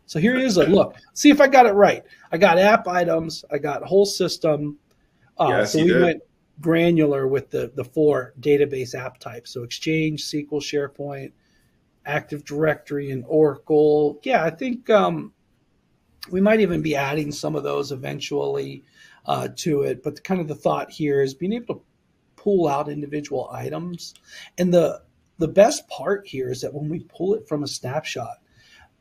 So here is a look. See if I got it right. I got app items. I got whole system. Yes, so you we did. went granular with the 4 database app types. So Exchange, SQL, SharePoint, Active Directory, and Oracle. Yeah, I think we might even be adding some of those eventually to it. But kind of the thought here is being able to pull out individual items. And the best part here is that when we pull it from a snapshot,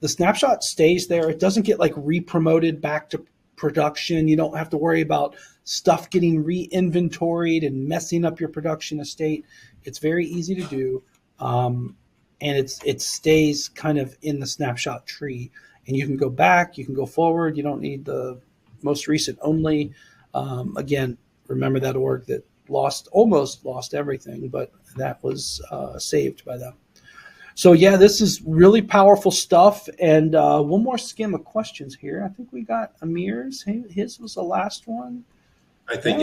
the snapshot stays there. It doesn't get like re-promoted back to production. You don't have to worry about stuff getting re-inventoried and messing up your production estate. It's very easy to do. And it stays kind of in the snapshot tree. And you can go back, you can go forward. You don't need the most recent only. Again, remember that org that almost lost everything, but that was saved by them. So yeah, this is really powerful stuff. And one more skim of questions here. I think we got Amir's. His was the last one. I think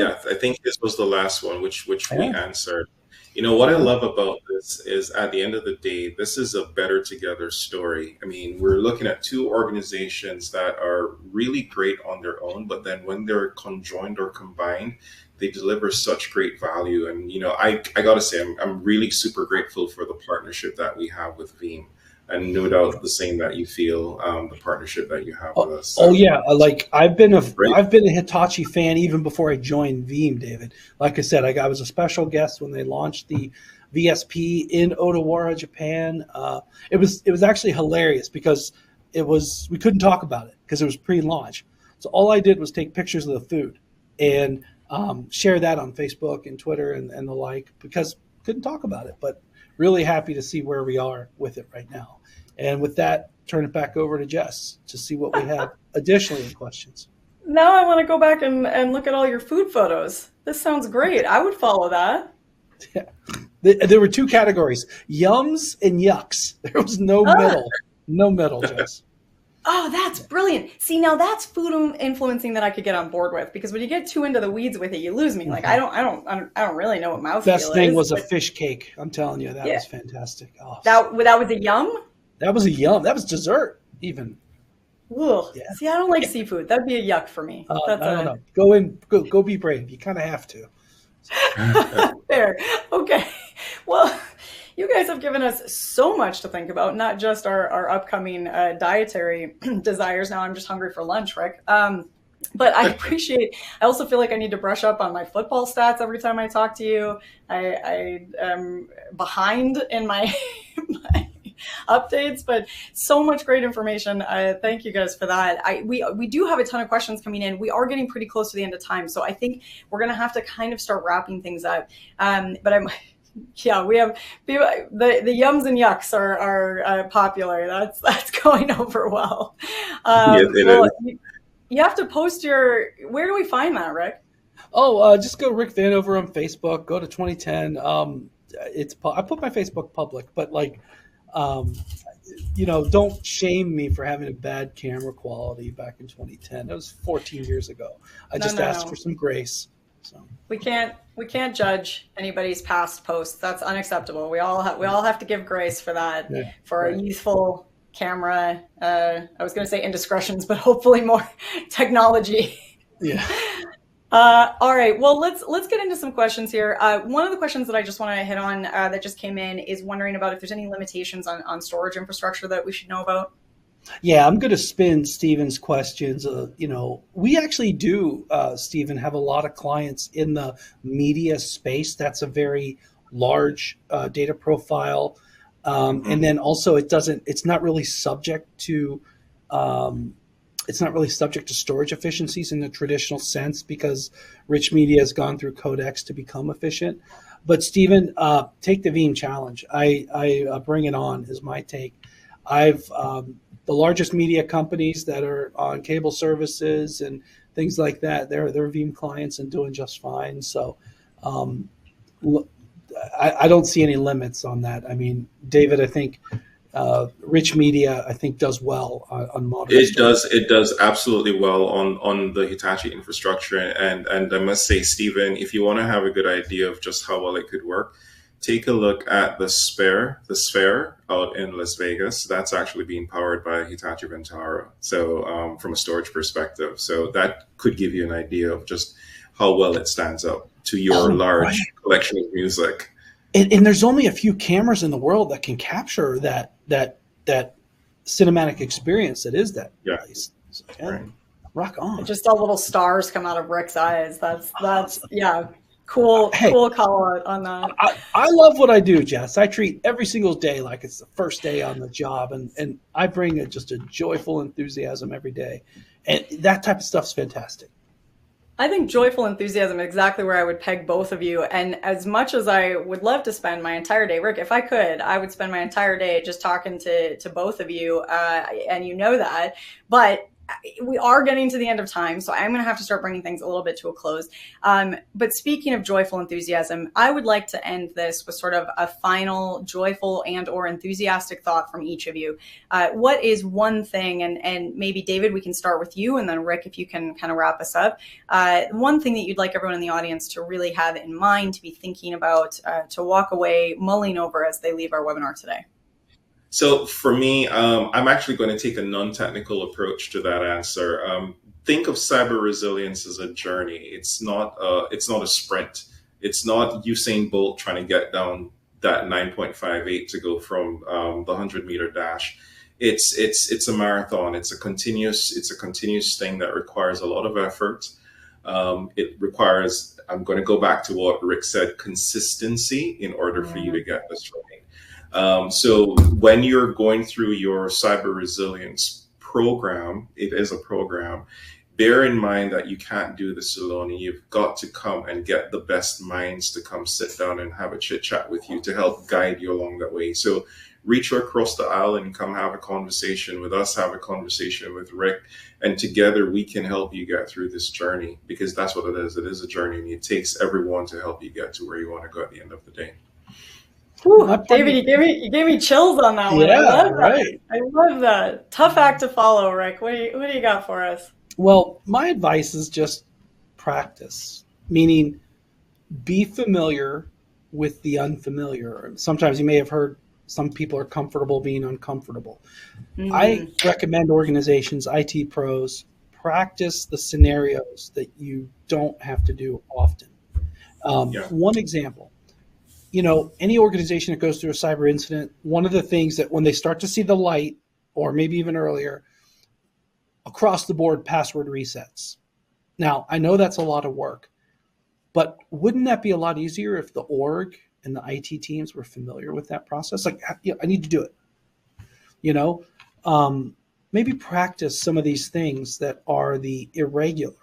his was the last one, which we answered. What I love about this is at the end of the day, this is a better together story. I mean, we're looking at 2 organizations that are really great on their own, but then when they're conjoined or combined, they deliver such great value. And, I got to say, I'm really super grateful for the partnership that we have with Veeam. And no doubt the same that you feel, the partnership that you have with us. Yeah, like I've been a Hitachi fan even before I joined Veeam, David. Like I said, I was a special guest when they launched the VSP in Odawara, Japan. It was actually hilarious because we couldn't talk about it because it was pre-launch. So all I did was take pictures of the food and share that on Facebook and Twitter and the like, because couldn't talk about it, but really happy to see where we are with it right now. And with that, turn it back over to Jess to see what we have additionally in questions. Now I want to go back and look at all your food photos. This sounds great. I would follow that. Yeah. There were 2 categories, yums and yucks. There was no middle, Jess. Oh, that's brilliant. See, now that's food influencing that I could get on board with, because when you get too into the weeds with it, you lose me. Like, I don't really know what Best mouthfeel thing is. was a But fish cake. I'm telling you, that yeah, was fantastic. Oh, that was a yum. that was a yum. That was dessert even. Ugh. Yeah. See, I don't like seafood. That'd be a yuck for me. I That's don't know. Go be brave. You kind of have to. fair. Okay. Well, you guys have given us so much to think about, not just our upcoming dietary desires. Now I'm just hungry for lunch, Rick. But I also feel like I need to brush up on my football stats every time I talk to you. I am behind in my, my updates, but so much great information. Thank you guys for that. We do have a ton of questions coming in. We are getting pretty close to the end of time, so I think we're going to have to kind of start wrapping things up. Yeah, we have the yums and yucks are popular. That's going over well. Yes, it Well, is. you have to post where do we find that, Rick? Oh, just go Rick Vanover on Facebook. Go to 2010. I put my Facebook public, but like, don't shame me for having a bad camera quality back in 2010. That was 14 years ago. I just asked for some grace. So we can't judge anybody's past posts. That's unacceptable. We all have to give grace for that, for a youthful camera. I was going to say indiscretions, but hopefully more technology. Yeah. All right. Well, let's get into some questions here. One of the questions that I just want to hit on that just came in is wondering about if there's any limitations on storage infrastructure that we should know about. Yeah, I'm going to spin Stephen's questions. We actually do, Stephen, have a lot of clients in the media space. That's a very large data profile. And then also it's not really subject to storage efficiencies in the traditional sense, because rich media has gone through codecs to become efficient. But Stephen, take the Veeam challenge. I bring it on is my take. I've the largest media companies that are on cable services and things like that, they're Veeam clients and doing just fine. So I don't see any limits on that. I mean, David, I think rich media, I think, does well on modern. It does absolutely well on the Hitachi infrastructure. And I must say, Stephen, if you want to have a good idea of just how well it could work, take a look at the Sphere out in Las Vegas. That's actually being powered by Hitachi Vantara. So from a storage perspective, so that could give you an idea of just how well it stands up to your large collection of music. And there's only a few cameras in the world that can capture that cinematic experience that is that place. So, right. Rock on. I just saw little stars come out of Rick's eyes. That's yeah. Cool call out on that. I love what I do, Jess. I treat every single day like it's the first day on the job, and I bring just a joyful enthusiasm every day, and that type of stuff's fantastic. I think joyful enthusiasm is exactly where I would peg both of you. And as much as I would love to spend my entire day, Rick, if I could, I would spend my entire day just talking to both of you, and you know that. But we are getting to the end of time, so I'm going to have to start bringing things a little bit to a close. But speaking of joyful enthusiasm, I would like to end this with sort of a final joyful and or enthusiastic thought from each of you. What is one thing, and maybe David, we can start with you, and then Rick, if you can kind of wrap us up. One thing that you'd like everyone in the audience to really have in mind, to be thinking about, to walk away mulling over as they leave our webinar today. So for me, I'm actually going to take a non-technical approach to that answer. Think of cyber resilience as a journey. It's not a sprint. It's not Usain Bolt trying to get down that 9.58 to go from the 100-meter dash. It's a marathon. It's a continuous thing that requires a lot of effort. It requires, I'm going to go back to what Rick said, consistency in order for you to get this right. So when you're going through your cyber resilience program, it is a program, bear in mind that you can't do this alone. You've got to come and get the best minds to come sit down and have a chit chat with you to help guide you along that way. So reach across the aisle and come have a conversation with us, have a conversation with Rick, and together we can help you get through this journey, because that's what it is. It is a journey, and it takes everyone to help you get to where you want to go at the end of the day. Whew, David, you gave me chills on that one. I love that. Right. I love that. Tough act to follow, Rick. What do you got for us? Well, my advice is just practice, meaning be familiar with the unfamiliar. Sometimes you may have heard some people are comfortable being uncomfortable. I recommend organizations, IT pros, practice the scenarios that you don't have to do often. One example, any organization that goes through a cyber incident, one of the things that when they start to see the light, or maybe even earlier, across the board password resets. Now, I know that's a lot of work, but wouldn't that be a lot easier if the org and the IT teams were familiar with that process? Like, I need to do it. Maybe practice some of these things that are the irregular,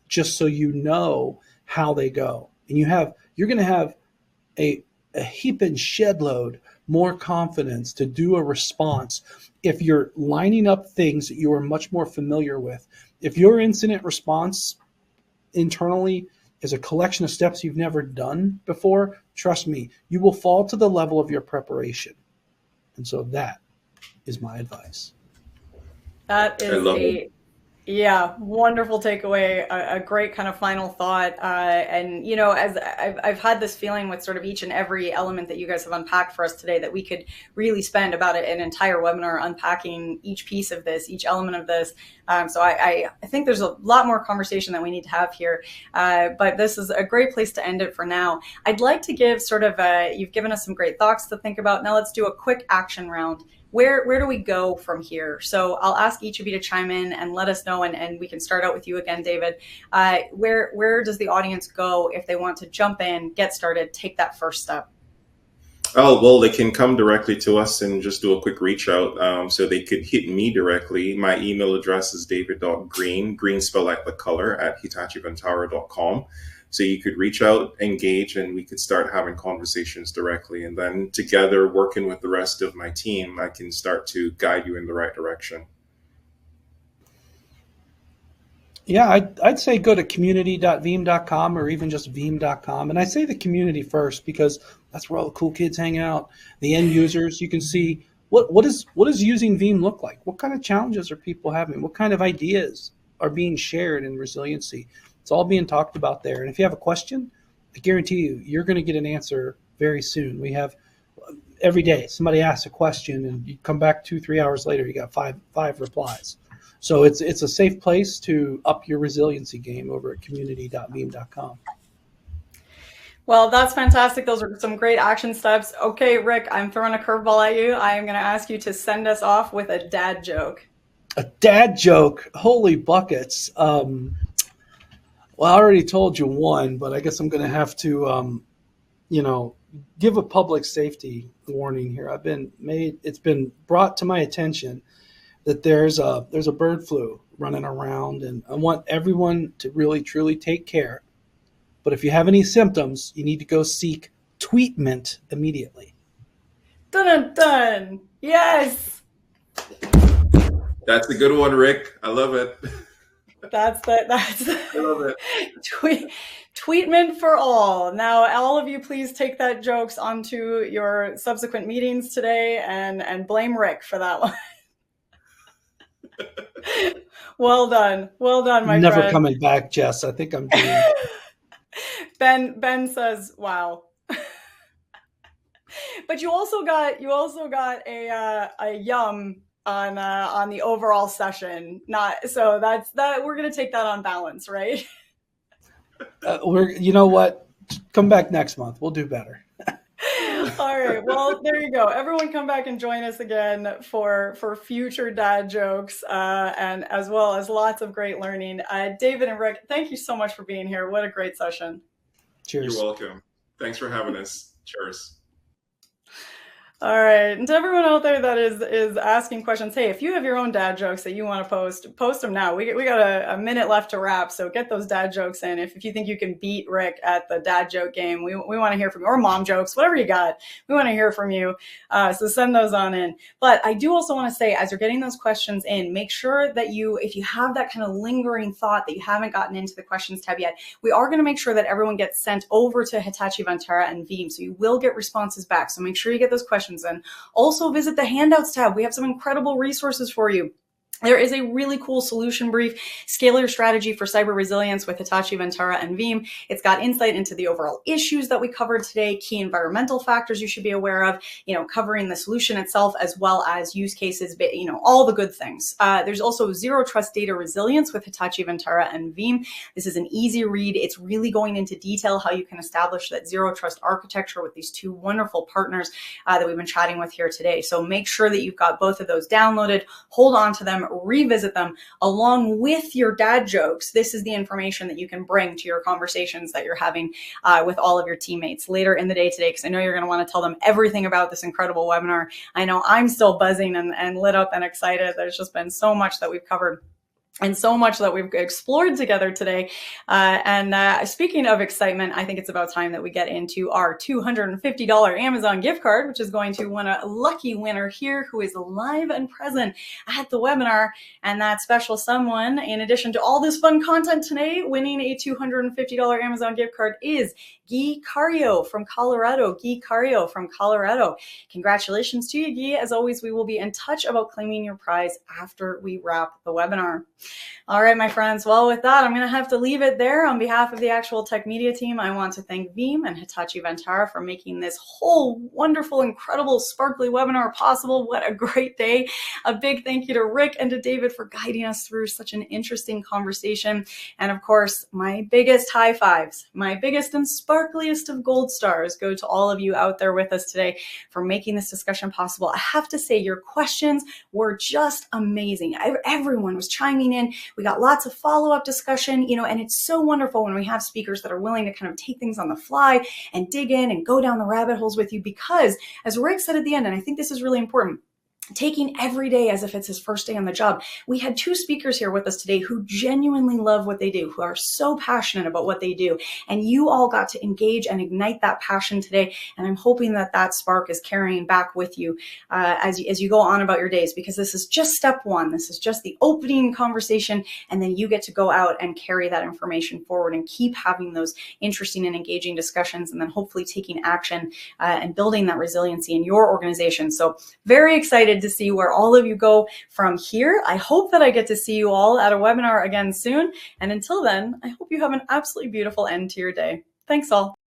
just so you know how they go. And you're going to have a heap and shed load more confidence to do a response if you're lining up things that you are much more familiar with. If your incident response internally is a collection of steps you've never done before, trust me, you will fall to the level of your preparation. And so that is my advice. That is wonderful takeaway, a great kind of final thought. And, as I've had this feeling with sort of each and every element that you guys have unpacked for us today, that we could really spend about an entire webinar unpacking each piece of this, each element of this. So I think there's a lot more conversation that we need to have here. But this is a great place to end it for now. I'd like to give you've given us some great thoughts to think about. Now let's do a quick action round. Where do we go from here? So I'll ask each of you to chime in and let us know, and we can start out with you again, David. Where does the audience go if they want to jump in, get started, take that first step? Oh, well, they can come directly to us and just do a quick reach out. So they could hit me directly. My email address is david.green, green spelled like the color, at hitachivantara.com. So you could reach out, engage, and we could start having conversations directly. And then together, working with the rest of my team, I can start to guide you in the right direction. Yeah, I'd say go to community.veeam.com or even just veeam.com. And I say the community first because that's where all the cool kids hang out. The end users, you can see what does using Veeam look like? What kind of challenges are people having? What kind of ideas are being shared in resiliency? It's all being talked about there. And if you have a question, I guarantee you're going to get an answer very soon. We have every day somebody asks a question and you come back 2-3 hours later, you got five replies. So it's a safe place to up your resiliency game over at community.veeam.com. Well, that's fantastic. Those are some great action steps. Okay, Rick, I'm throwing a curveball at you. I am going to ask you to send us off with a dad joke. A dad joke? Holy buckets. Well, I already told you one, but I guess I'm going to have to, give a public safety warning here. It's been brought to my attention that there's a bird flu running around, and I want everyone to really, truly take care. But if you have any symptoms, you need to go seek treatment immediately. Dun, dun, dun. Yes. That's a good one, Rick. I love it. I love it. Tweetment for all. Now, all of you, please take that jokes onto your subsequent meetings today and blame Rick for that one. Well done, my friend. Never coming back, Jess. I think I'm doing. Ben says, "Wow." But you also got a yum on the overall session. So that's that. We're gonna take that on balance, right? You know what? Come back next month. We'll do better. All right. Well, there you go. Everyone come back and join us again for future dad jokes and as well as lots of great learning. David and Rick, thank you so much for being here. What a great session. Cheers. You're welcome. Thanks for having us. Cheers. All right. And to everyone out there that is asking questions, hey, if you have your own dad jokes that you want to post them now. We got a minute left to wrap, so get those dad jokes in. If you think you can beat Rick at the dad joke game, we want to hear from you, or mom jokes, whatever you got. We want to hear from you. So send those on in. But I do also want to say, as you're getting those questions in, make sure that if you have that kind of lingering thought that you haven't gotten into the questions tab yet, we are going to make sure that everyone gets sent over to Hitachi Vantara and Veeam. So you will get responses back. So make sure you get those questions in. Also visit the handouts tab. We have some incredible resources for you. There is a really cool solution brief, Scale Your Strategy for Cyber Resilience with Hitachi Vantara and Veeam. It's got insight into the overall issues that we covered today, key environmental factors you should be aware of, covering the solution itself, as well as use cases, all the good things. There's also Zero Trust Data Resilience with Hitachi Vantara and Veeam. This is an easy read. It's really going into detail how you can establish that zero trust architecture with these two wonderful partners that we've been chatting with here today. So make sure that you've got both of those downloaded, hold on to them, revisit them along with your dad jokes. This is the information that you can bring to your conversations that you're having with all of your teammates later in the day today, because I know you're going to want to tell them everything about this incredible webinar. I know I'm still buzzing and lit up and excited. There's just been so much that we've covered and so much that we've explored together today. Speaking of excitement, I think it's about time that we get into our $250 Amazon gift card, which is going to win a lucky winner here who is live and present at the webinar. And that special someone, in addition to all this fun content today, winning a $250 Amazon gift card is Guy Cario from Colorado. Guy Cario from Colorado. Congratulations to you, Guy. As always, we will be in touch about claiming your prize after we wrap the webinar. All right, my friends. Well, with that, I'm going to have to leave it there. On behalf of the actual Tech Media team, I want to thank Veeam and Hitachi Vantara for making this whole wonderful, incredible, sparkly webinar possible. What a great day. A big thank you to Rick and to David for guiding us through such an interesting conversation. And of course, my biggest high fives, my biggest and sparkliest of gold stars go to all of you out there with us today for making this discussion possible. I have to say, your questions were just amazing. Everyone was chiming in. We got lots of follow-up discussion, and it's so wonderful when we have speakers that are willing to kind of take things on the fly and dig in and go down the rabbit holes with you, because as Rick said at the end, and I think this is really important, taking every day as if it's his first day on the job. We had two speakers here with us today who genuinely love what they do, who are so passionate about what they do. And you all got to engage and ignite that passion today. And I'm hoping that that spark is carrying back with you as you go on about your days, because this is just step one. This is just the opening conversation. And then you get to go out and carry that information forward and keep having those interesting and engaging discussions, and then hopefully taking action and building that resiliency in your organization. So very excited to see where all of you go from here. I hope that I get to see you all at a webinar again soon. And until then, I hope you have an absolutely beautiful end to your day. Thanks all.